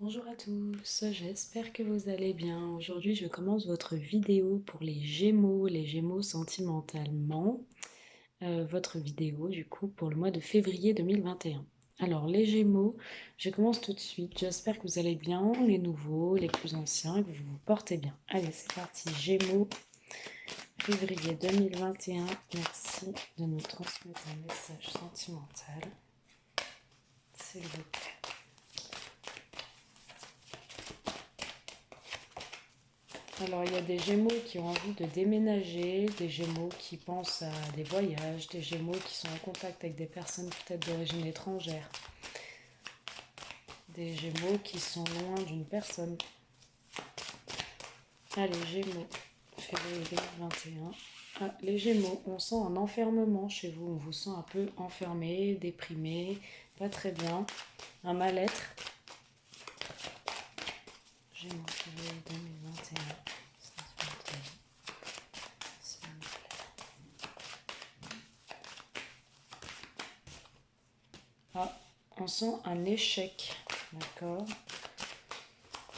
Bonjour à tous, j'espère que vous allez bien. Aujourd'hui, je commence votre vidéo pour les Gémeaux sentimentalement. Votre vidéo, du coup, pour le mois de février 2021. Alors, les Gémeaux, je commence tout de suite. J'espère que vous allez bien, les nouveaux, les plus anciens, et que vous vous portez bien. Allez, c'est parti. Gémeaux, février 2021. Merci de nous transmettre un message sentimental, s'il vous plaît. Alors, il y a des Gémeaux qui ont envie de déménager, des Gémeaux qui pensent à des voyages, des Gémeaux qui sont en contact avec des personnes peut-être d'origine étrangère, des Gémeaux qui sont loin d'une personne. Allez, Gémeaux, février 2021. Ah, les Gémeaux, on sent un enfermement chez vous, on vous sent un peu enfermé, déprimé, pas très bien, un mal-être. Gémeaux, février 2021. Ah, on sent un échec, d'accord?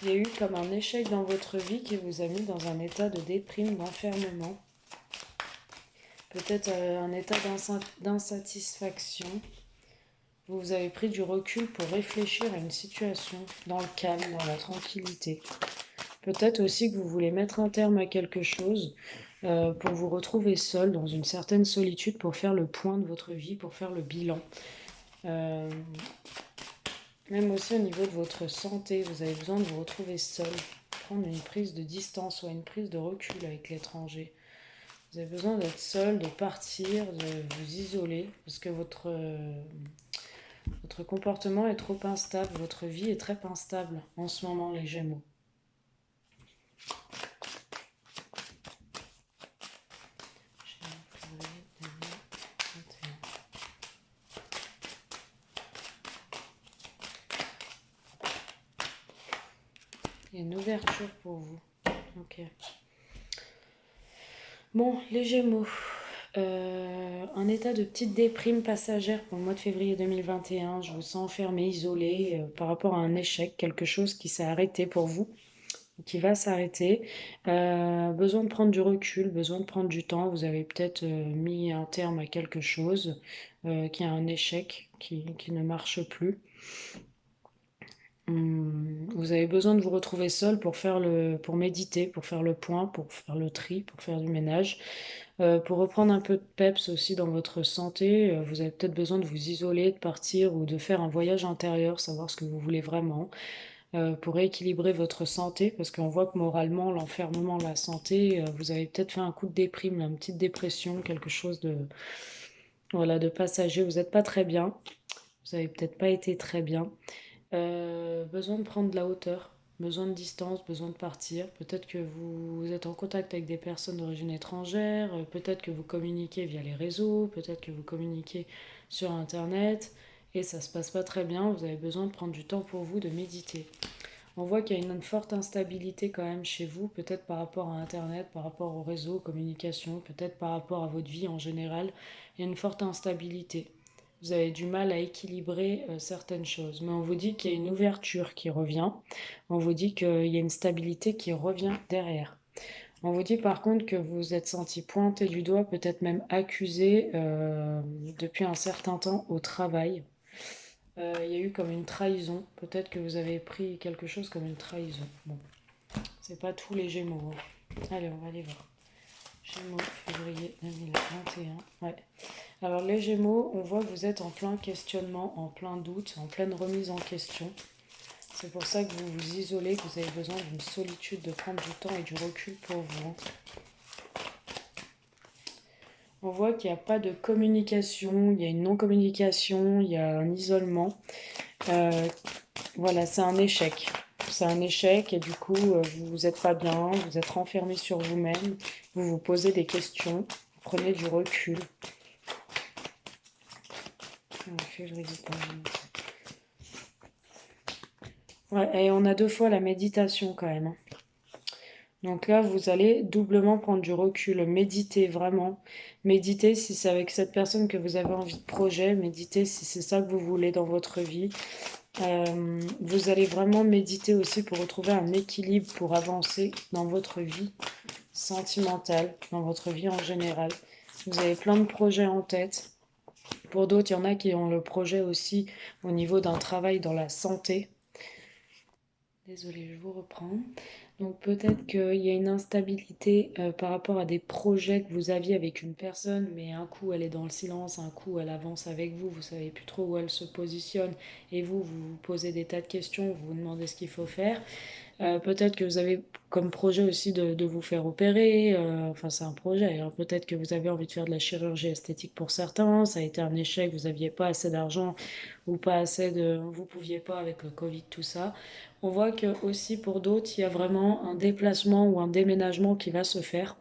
Il y a eu comme un échec dans votre vie qui vous a mis dans un état de déprime, d'enfermement. Peut-être un état d'insatisfaction. Vous avez pris du recul pour réfléchir à une situation dans le calme, dans la tranquillité. Peut-être aussi que vous voulez mettre un terme à quelque chose pour vous retrouver seul dans une certaine solitude pour faire le point de votre vie, pour faire le bilan. Même aussi au niveau de votre santé, vous avez besoin de vous retrouver seul, prendre une prise de distance ou une prise de recul avec l'étranger. Vous avez besoin d'être seul, de partir, de vous isoler, parce que votre comportement est trop instable, votre vie est très instable en ce moment, les Gémeaux. Il y a une ouverture pour vous. Ok. Bon, les Gémeaux. Un état de petite déprime passagère pour le mois de février 2021. Je vous sens enfermé, isolé par rapport à un échec, quelque chose qui s'est arrêté pour vous, qui va s'arrêter. Besoin de prendre du recul, besoin de prendre du temps. Vous avez peut-être mis un terme à quelque chose qui a un échec, qui ne marche plus. Vous avez besoin de vous retrouver seul pour méditer, pour faire le point, pour faire le tri, pour faire du ménage. Pour reprendre un peu de peps aussi dans votre santé, vous avez peut-être besoin de vous isoler, de partir ou de faire un voyage intérieur, savoir ce que vous voulez vraiment, pour rééquilibrer votre santé, parce qu'on voit que moralement, l'enfermement, la santé, vous avez peut-être fait un coup de déprime, une petite dépression, quelque chose voilà, de passager, vous n'êtes pas très bien, vous avez peut-être pas été très bien. Besoin de prendre de la hauteur, besoin de distance, besoin de partir. Peut-être que vous êtes en contact avec des personnes d'origine étrangère, peut-être que vous communiquez via les réseaux, peut-être que vous communiquez sur Internet et ça se passe pas très bien. Vous avez besoin de prendre du temps pour vous, de méditer. On voit qu'il y a une forte instabilité quand même chez vous, peut-être par rapport à Internet, par rapport aux réseaux, aux communications, peut-être par rapport à votre vie en général. Il y a une forte instabilité. Vous avez du mal à équilibrer certaines choses. Mais on vous dit qu'il y a une ouverture qui revient. On vous dit qu'il y a une stabilité qui revient derrière. On vous dit par contre que vous vous êtes senti pointé du doigt, peut-être même accusé depuis un certain temps au travail. Il y a eu comme une trahison. Peut-être que vous avez pris quelque chose comme une trahison. Bon, c'est pas tous les Gémeaux, hein. Allez, on va aller voir. Gémeaux, février 2021. Ouais. Alors les Gémeaux, on voit que vous êtes en plein questionnement, en plein doute, en pleine remise en question. C'est pour ça que vous vous isolez, que vous avez besoin d'une solitude, de prendre du temps et du recul pour vous. On voit qu'il n'y a pas de communication, il y a une non-communication, il y a un isolement. Voilà, c'est un échec. C'est un échec et du coup, vous n'êtes pas bien, vous êtes renfermé sur vous-même, vous vous posez des questions, vous prenez du recul. Ouais, et on a 2 fois la méditation quand même, hein. Donc là, vous allez doublement prendre du recul, méditer vraiment. Méditer si c'est avec cette personne que vous avez envie de projet, méditer si c'est ça que vous voulez dans votre vie. Vous allez vraiment méditer aussi pour retrouver un équilibre, pour avancer dans votre vie sentimentale, dans votre vie en général. Vous avez plein de projets en tête. Pour d'autres, il y en a qui ont le projet aussi au niveau d'un travail dans la santé. Désolée, je vous reprends. Donc peut-être qu'il y a une instabilité par rapport à des projets que vous aviez avec une personne, mais un coup elle est dans le silence, un coup elle avance avec vous, vous savez plus trop où elle se positionne, et vous vous posez des tas de questions, vous vous demandez ce qu'il faut faire. Peut-être que vous avez comme projet aussi de vous faire opérer, enfin c'est un projet, hein. Peut-être que vous avez envie de faire de la chirurgie esthétique pour certains, ça a été un échec, vous n'aviez pas assez d'argent ou pas assez de... Vous pouviez pas avec le Covid, tout ça. On voit que aussi pour d'autres, il y a vraiment un déplacement ou un déménagement qui va se faire.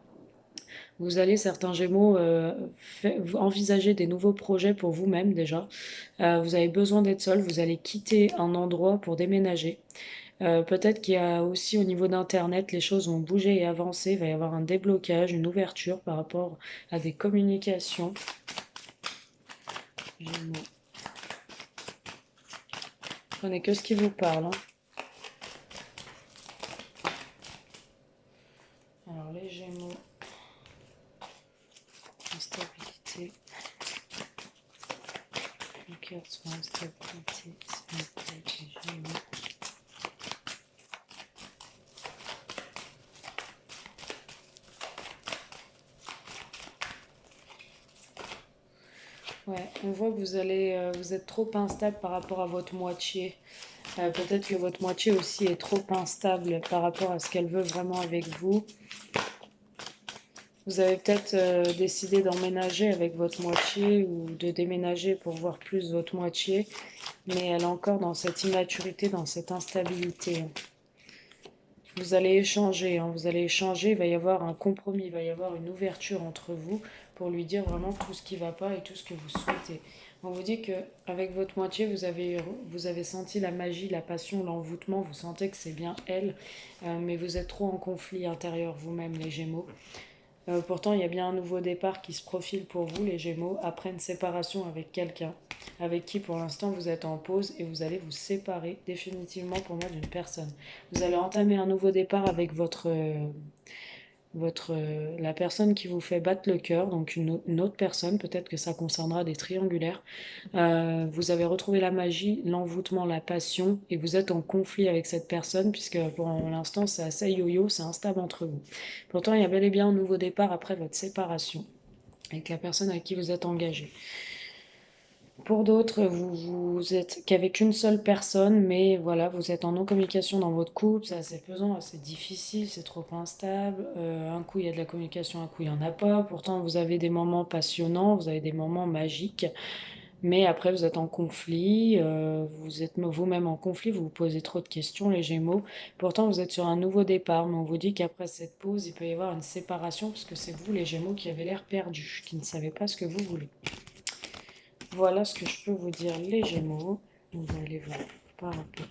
Vous allez, certains Gémeaux, envisager des nouveaux projets pour vous-même déjà. Vous avez besoin d'être seul, vous allez quitter un endroit pour déménager. Peut-être qu'il y a aussi au niveau d'Internet, les choses vont bouger et avancer. Il va y avoir un déblocage, une ouverture par rapport à des communications. Gémeaux. Prenez que ce qui vous parle, hein. Alors les Gémeaux, instabilité. Les cartes sont instabilité, s'il vous plaît, les Gémeaux. Ouais, on voit que vous êtes trop instable par rapport à votre moitié. Peut-être que votre moitié aussi est trop instable par rapport à ce qu'elle veut vraiment avec vous. Vous avez peut-être décidé d'emménager avec votre moitié ou de déménager pour voir plus votre moitié, mais elle est encore dans cette immaturité, dans cette instabilité. Vous allez échanger, hein, vous allez échanger, il va y avoir un compromis, il va y avoir une ouverture entre vous pour lui dire vraiment tout ce qui ne va pas et tout ce que vous souhaitez. On vous dit que avec votre moitié, vous avez senti la magie, la passion, l'envoûtement, vous sentez que c'est bien elle, mais vous êtes trop en conflit intérieur vous-même, les Gémeaux. Pourtant, il y a bien un nouveau départ qui se profile pour vous, les Gémeaux, après une séparation avec quelqu'un, avec qui pour l'instant vous êtes en pause et vous allez vous séparer définitivement pour moi d'une personne. Vous allez entamer un nouveau départ avec la personne qui vous fait battre le cœur, donc une autre personne, peut-être que ça concernera des triangulaires. Vous avez retrouvé la magie, l'envoûtement, la passion, et vous êtes en conflit avec cette personne, puisque pour l'instant c'est assez yo-yo, c'est instable entre vous. Pourtant, il y a bel et bien un nouveau départ après votre séparation, avec la personne avec qui vous êtes engagé. Pour d'autres, vous êtes qu'avec une seule personne, mais voilà, vous êtes en non-communication dans votre couple, c'est assez pesant, assez difficile, c'est trop instable. Un coup, il y a de la communication, un coup, il n'y en a pas. Pourtant, vous avez des moments passionnants, vous avez des moments magiques, mais après, vous êtes en conflit, vous êtes vous-même en conflit, vous vous posez trop de questions, les Gémeaux. Pourtant, vous êtes sur un nouveau départ, mais on vous dit qu'après cette pause, il peut y avoir une séparation, parce que c'est vous, les Gémeaux, qui avez l'air perdus, qui ne savez pas ce que vous voulez. Voilà ce que je peux vous dire, les Gémeaux. On va aller voir par rapport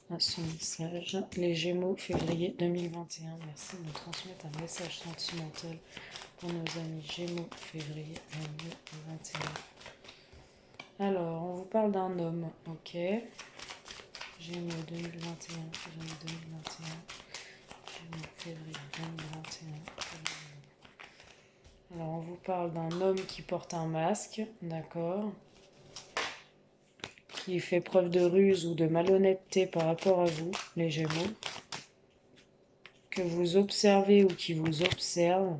à ce message. Les Gémeaux, février 2021. Merci de me transmettre un message sentimental pour nos amis Gémeaux, février 2021. Alors, on vous parle d'un homme, ok. Gémeaux 2021, Gémeaux 2021, Gémeaux, février 2021. Alors, on vous parle d'un homme qui porte un masque, d'accord, qui fait preuve de ruse ou de malhonnêteté par rapport à vous, les Gémeaux, que vous observez ou qui vous observe.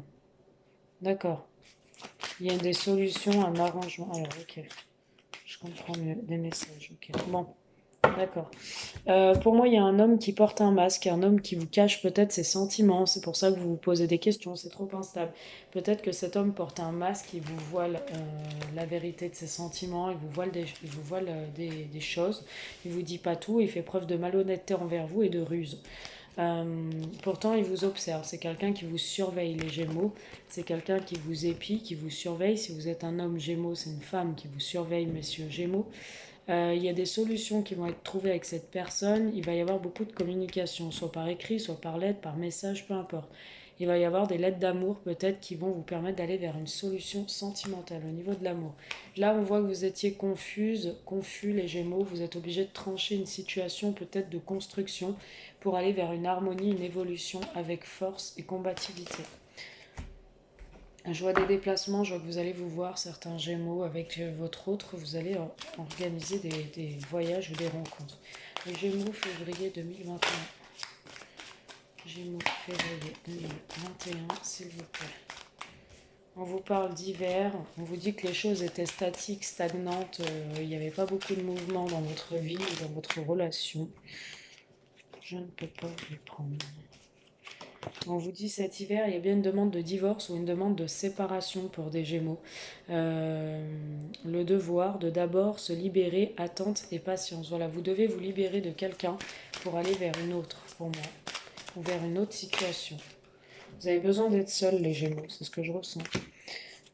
D'accord. Il y a des solutions, un arrangement. Alors, ok. Je comprends mieux. Des messages, ok. Bon, d'accord. Pour moi, il y a un homme qui porte un masque, un homme qui vous cache peut-être ses sentiments. C'est pour ça que vous vous posez des questions, c'est trop instable. Peut-être que cet homme porte un masque, il vous voile la vérité de ses sentiments, il vous voile des choses, il vous dit pas tout, il fait preuve de malhonnêteté envers vous et de ruse. Pourtant, il vous observe. C'est quelqu'un qui vous surveille, les Gémeaux. C'est quelqu'un qui vous épie, qui vous surveille. Si vous êtes un homme Gémeaux, c'est une femme qui vous surveille, messieurs Gémeaux. Il y a des solutions qui vont être trouvées avec cette personne. Il va y avoir beaucoup de communication, soit par écrit, soit par lettre, par message, peu importe. il va y avoir des lettres d'amour peut-être qui vont vous permettre d'aller vers une solution sentimentale au niveau de l'amour. Là, on voit que vous étiez confus les Gémeaux, vous êtes obligé de trancher une situation peut-être de construction pour aller vers une harmonie, une évolution avec force et combativité. Je vois des déplacements, je vois que vous allez vous voir, certains Gémeaux, avec votre autre, vous allez organiser des voyages ou des rencontres. Les Gémeaux, février 2021. Gémeaux, février 2021, s'il vous plaît. On vous parle d'hiver, on vous dit que les choses étaient statiques, stagnantes, il n'y avait pas beaucoup de mouvement dans votre vie ou dans votre relation. Je ne peux pas vous les prendre. On vous dit cet hiver, il y a bien une demande de divorce ou une demande de séparation pour des Gémeaux. Le devoir de d'abord se libérer, attente et patience. Voilà, vous devez vous libérer de quelqu'un pour aller vers une autre, pour moi, ou vers une autre situation. Vous avez besoin d'être seul, les Gémeaux, c'est ce que je ressens.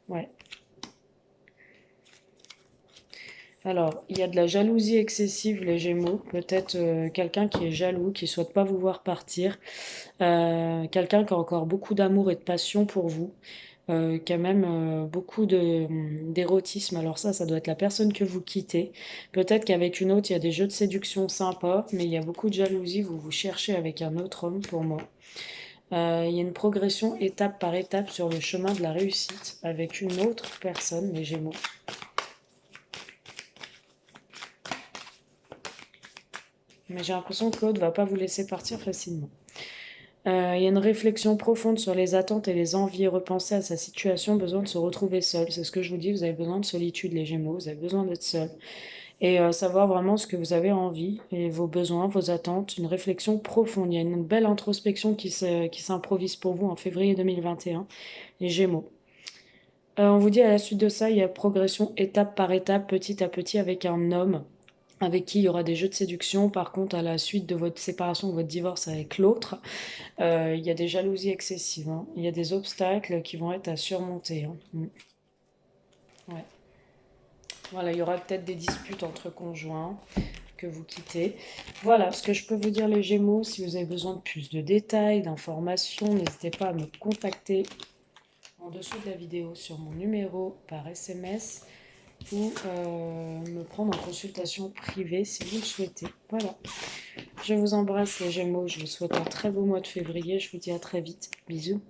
Ouais. Alors, il y a de la jalousie excessive, les Gémeaux. Peut-être quelqu'un qui est jaloux, qui ne souhaite pas vous voir partir. Quelqu'un qui a encore beaucoup d'amour et de passion pour vous. Qui a même beaucoup d'érotisme. Alors ça doit être la personne que vous quittez. Peut-être qu'avec une autre, il y a des jeux de séduction sympas, mais il y a beaucoup de jalousie. Vous vous cherchez avec un autre homme, pour moi. Il y a une progression étape par étape sur le chemin de la réussite avec une autre personne, les Gémeaux. Mais j'ai l'impression que l'autre ne va pas vous laisser partir facilement. Il y a une réflexion profonde sur les attentes et les envies, repenser à sa situation, besoin de se retrouver seul. C'est ce que je vous dis, vous avez besoin de solitude, les Gémeaux, vous avez besoin d'être seul. Et savoir vraiment ce que vous avez envie et vos besoins, vos attentes, une réflexion profonde. Il y a une belle introspection qui s'improvise pour vous en février 2021, les Gémeaux. On vous dit à la suite de ça, il y a progression étape par étape, petit à petit, avec un homme avec qui il y aura des jeux de séduction. Par contre, à la suite de votre séparation, de votre divorce avec l'autre, il y a des jalousies excessives, hein. Il y a des obstacles qui vont être à surmonter, hein. Ouais. Voilà, il y aura peut-être des disputes entre conjoints que vous quittez. Voilà ce que je peux vous dire, les Gémeaux. Si vous avez besoin de plus de détails, d'informations, n'hésitez pas à me contacter en dessous de la vidéo sur mon numéro par SMS ou me prendre en consultation privée si vous le souhaitez. Voilà. Je vous embrasse, les Gémeaux. Je vous souhaite un très beau mois de février. Je vous dis à très vite. Bisous.